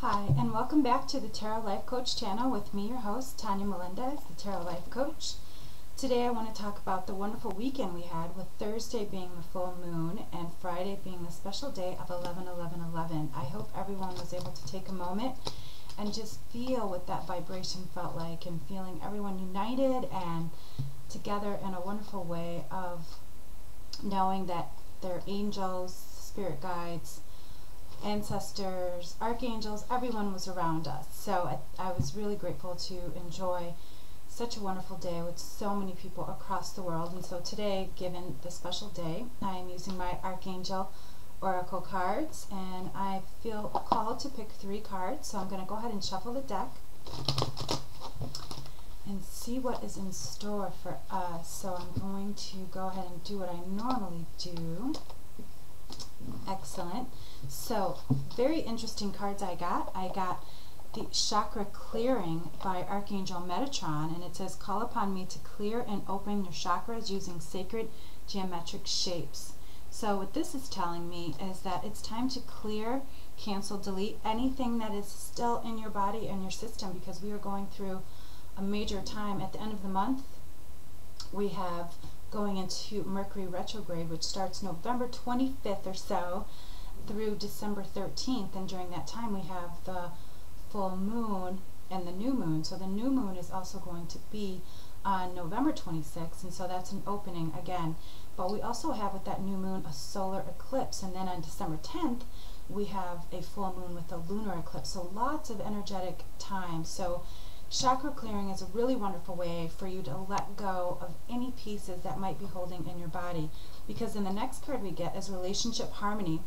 Hi, and welcome back to the Tarot Life Coach channel with me, your host, Tanya Melendez, the Tarot Life Coach. Today I want to talk about the wonderful weekend we had, with Thursday being the full moon and Friday being the special day of 11-11-11. I hope everyone was able to take a moment and just feel what that vibration felt like, and feeling everyone united and together in a wonderful way of knowing that their angels, spirit guides, ancestors, archangels, everyone was around us. So I was really grateful to enjoy such a wonderful day with so many people across the world. And so today, given the special day, I am using my Archangel Oracle cards, and I feel called to pick 3 cards. So I'm going to go ahead and shuffle the deck and see what is in store for us. So I'm going to go ahead and do what I normally do. Excellent. So, very interesting cards I got. I got the Chakra Clearing by Archangel Metatron, and it says, call upon me to clear and open your chakras using sacred geometric shapes. So what this is telling me is that it's time to clear, cancel, delete anything that is still in your body and your system, because we are going through a major time. At the end of the month, we have going into Mercury retrograde, which starts November 25th or so through December 13th, and during that time we have the full moon and the new moon. So the new moon is also going to be on November 26th, and so that's an opening again. But we also have with that new moon a solar eclipse, and then on December 10th we have a full moon with a lunar eclipse. So lots of energetic time. So chakra clearing is a really wonderful way for you to let go of any pieces that might be holding in your body, because in the next card we get is relationship harmony,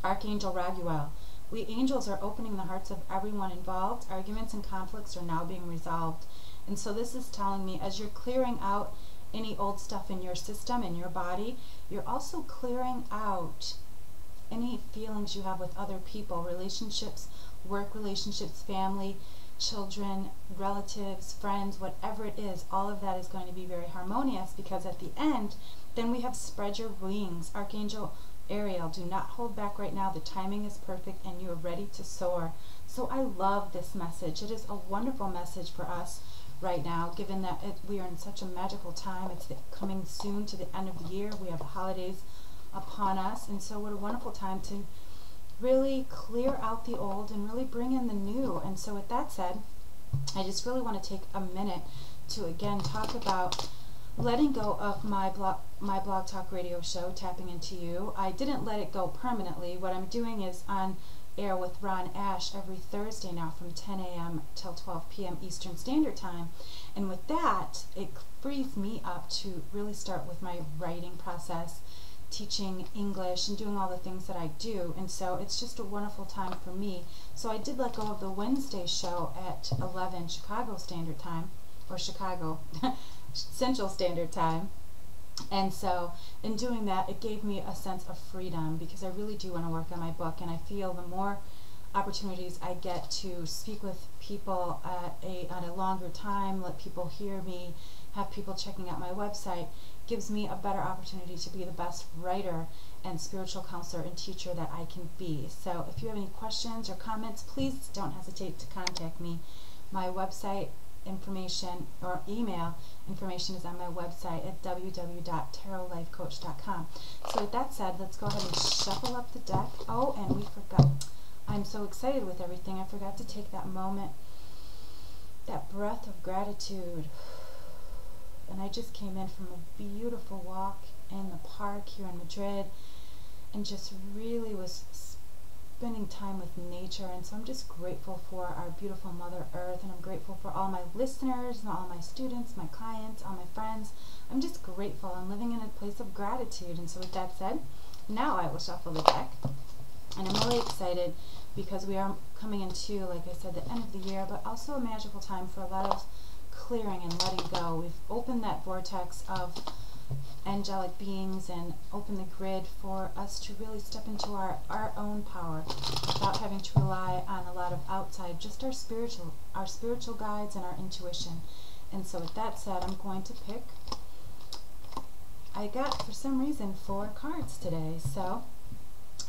Archangel Raguel. We angels are opening the hearts of everyone involved. Arguments and conflicts are now being resolved. And so this is telling me, as you're clearing out any old stuff in your system, in your body, you're also clearing out any feelings you have with other people, relationships, work relationships, family, children, relatives, friends, whatever it is. All of that is going to be very harmonious, because at the end, then we have spread your wings. Archangel Ariel, do not hold back right now. The timing is perfect and you are ready to soar. So I love this message. It is a wonderful message for us right now, given that we are in such a magical time. It's coming soon to the end of the year. We have holidays upon us, and so what a wonderful time to really clear out the old and really bring in the new. And so with that said, I just really want to take a minute to again talk about letting go of my blog talk radio show, Tapping Into You. I didn't let it go permanently. What I'm doing is on air with Ron Ash every Thursday now from 10 a.m. till 12 p.m. Eastern Standard Time. And with that, it frees me up to really start with my writing process, teaching English and doing all the things that I do. And so it's just a wonderful time for me. So I did let go of the Wednesday show at 11 Chicago Standard Time, or Chicago Central Standard Time. And so in doing that, it gave me a sense of freedom, because I really do want to work on my book, and I feel the more opportunities I get to speak with people at a longer time, let people hear me, have people checking out my website, gives me a better opportunity to be the best writer and spiritual counselor and teacher that I can be. So if you have any questions or comments, please don't hesitate to contact me. My website information or email information is on my website at www.tarotlifecoach.com. So with that said, let's go ahead and shuffle up the deck. Oh, and we forgot. I'm so excited with everything. I forgot to take that moment, that breath of gratitude. And I just came in from a beautiful walk in the park here in Madrid, and just really was spending time with nature. And so I'm just grateful for our beautiful Mother Earth, and I'm grateful for all my listeners and all my students, my clients, all my friends. I'm just grateful. I'm living in a place of gratitude. And so with that said, now I will shuffle the deck. And I'm really excited because we are coming into, like I said, the end of the year, but also a magical time for a lot of clearing and letting go. We've opened that vortex of angelic beings and opened the grid for us to really step into our own power without having to rely on a lot of outside, just our spiritual guides and our intuition. And so with that said, I'm going to pick, I got for some reason 4 cards today. So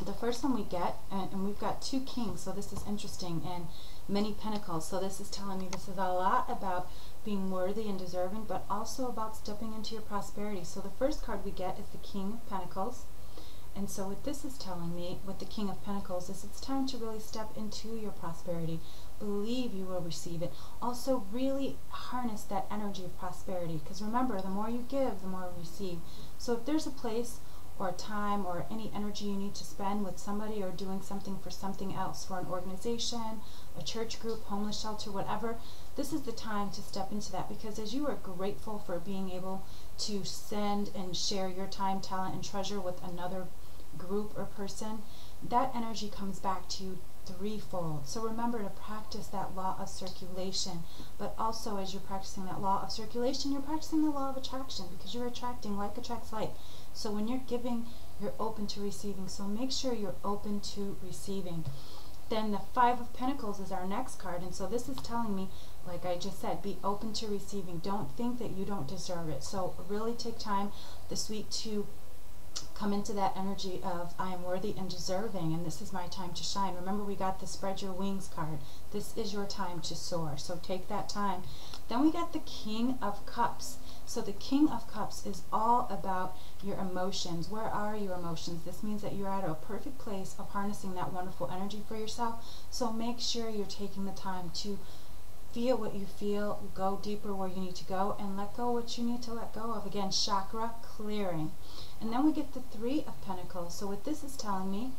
The first one we get, and we've got 2 kings, so this is interesting, and many pentacles. So this is telling me this is a lot about being worthy and deserving, but also about stepping into your prosperity. So the first card we get is the King of Pentacles. And so what this is telling me with the King of Pentacles is it's time to really step into your prosperity. Believe you will receive it. Also really harness that energy of prosperity, because remember, the more you give, the more you receive. So if there's a place or a time or any energy you need to spend with somebody or doing something for something else, for an organization, a church group, homeless shelter, whatever, this is the time to step into that, because as you are grateful for being able to send and share your time, talent, and treasure with another group or person, that energy comes back to you threefold. So remember to practice that law of circulation, but also as you're practicing that law of circulation, you're practicing the law of attraction, because you're attracting, like attracts like. So when you're giving, you're open to receiving. So make sure you're open to receiving. Then the 5 of Pentacles is our next card, and so this is telling me, like I just said, be open to receiving. Don't think that you don't deserve it. So really take time this week to come into that energy of I am worthy and deserving, and this is my time to shine. Remember, we got the spread your wings card. This is your time to soar, so take that time. Then we got the King of Cups. So the King of Cups is all about your emotions. Where are your emotions? This means that you're at a perfect place of harnessing that wonderful energy for yourself. So make sure you're taking the time to feel what you feel, go deeper where you need to go, and let go what you need to let go of. Again, chakra clearing. And then we get the 3 of Pentacles. So what this is telling me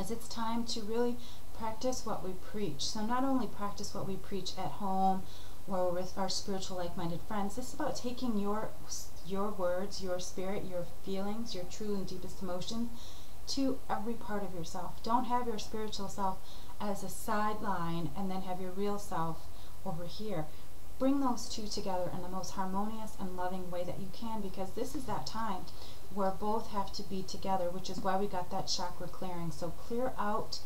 is it's time to really practice what we preach. So not only practice what we preach at home or with our spiritual like-minded friends, this is about taking your words, your spirit, your feelings, your true and deepest emotions to every part of yourself. Don't have your spiritual self as a sideline and then have your real self over here. Bring those two together in the most harmonious and loving way that you can, because this is that time where both have to be together, which is why we got that chakra clearing. So clear out,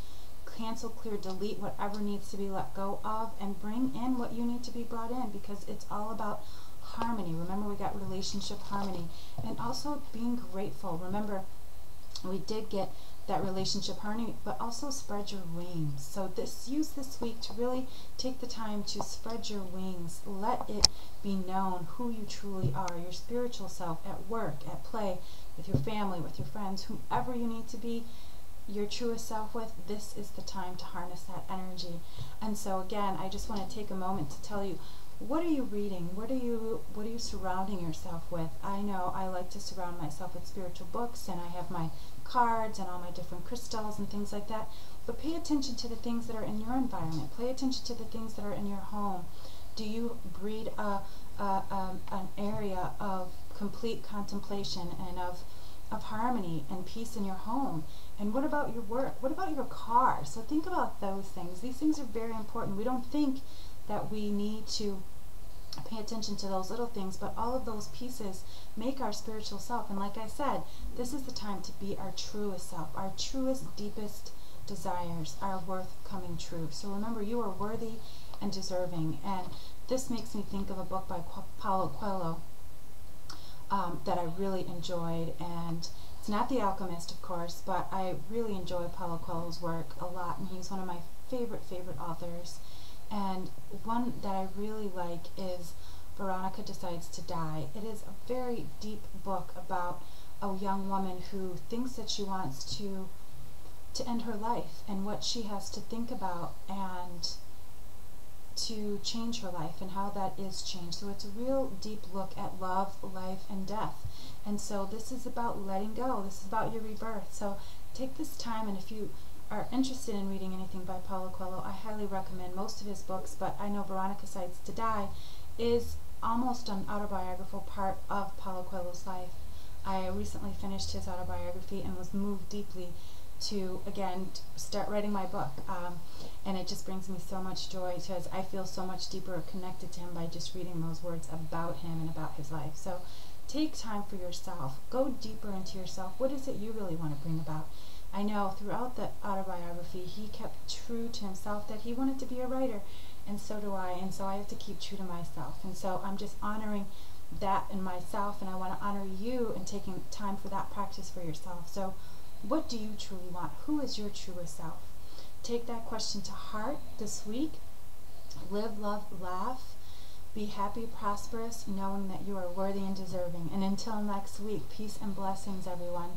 cancel, clear, delete whatever needs to be let go of, and bring in what you need to be brought in, because it's all about harmony. Remember, we got relationship harmony, and also being grateful. Remember, we did get that relationship harmony, but also spread your wings. So use this week to really take the time to spread your wings. Let it be known who you truly are, your spiritual self, at work, at play, with your family, with your friends, whomever you need to be your truest self with. This is the time to harness that energy. And so again, I just want to take a moment to tell you, what are you reading? What are you surrounding yourself with? I know I like to surround myself with spiritual books, and I have my cards and all my different crystals and things like that. But pay attention to the things that are in your environment. Pay attention to the things that are in your home. Do you breed an area of complete contemplation and of harmony and peace in your home? And what about your work? What about your car? So think about those things. These things are very important. We don't think that we need to pay attention to those little things, but all of those pieces make our spiritual self. And like I said, this is the time to be our truest self. Our truest, deepest desires are worth coming true. So remember, you are worthy and deserving. And this makes me think of a book by Paulo Coelho that I really enjoyed. And it's not The Alchemist, of course, but I really enjoy Paulo Coelho's work a lot, and he's one of my favorite authors. And one that I really like is Veronica Decides to Die. It is a very deep book about a young woman who thinks that she wants to end her life, and what she has to think about and to change her life, and how that is changed. So it's a real deep look at love, life, and death. And so this is about letting go. This is about your rebirth. So take this time, and if you are interested in reading anything by Paulo Coelho, I highly recommend most of his books, but I know Veronica Decides to Die is almost an autobiographical part of Paulo Coelho's life. I recently finished his autobiography and was moved deeply to, again, start writing my book. And it just brings me so much joy, because I feel so much deeper connected to him by just reading those words about him and about his life. So take time for yourself. Go deeper into yourself. What is it you really want to bring about? I know throughout the autobiography, he kept true to himself that he wanted to be a writer, and so do I, and so I have to keep true to myself. And so I'm just honoring that in myself, and I want to honor you and taking time for that practice for yourself. So What do you truly want? Who is your truest self? Take that question to heart this week. Live, love, laugh. Be happy, prosperous, knowing that you are worthy and deserving. And until next week, peace and blessings, everyone.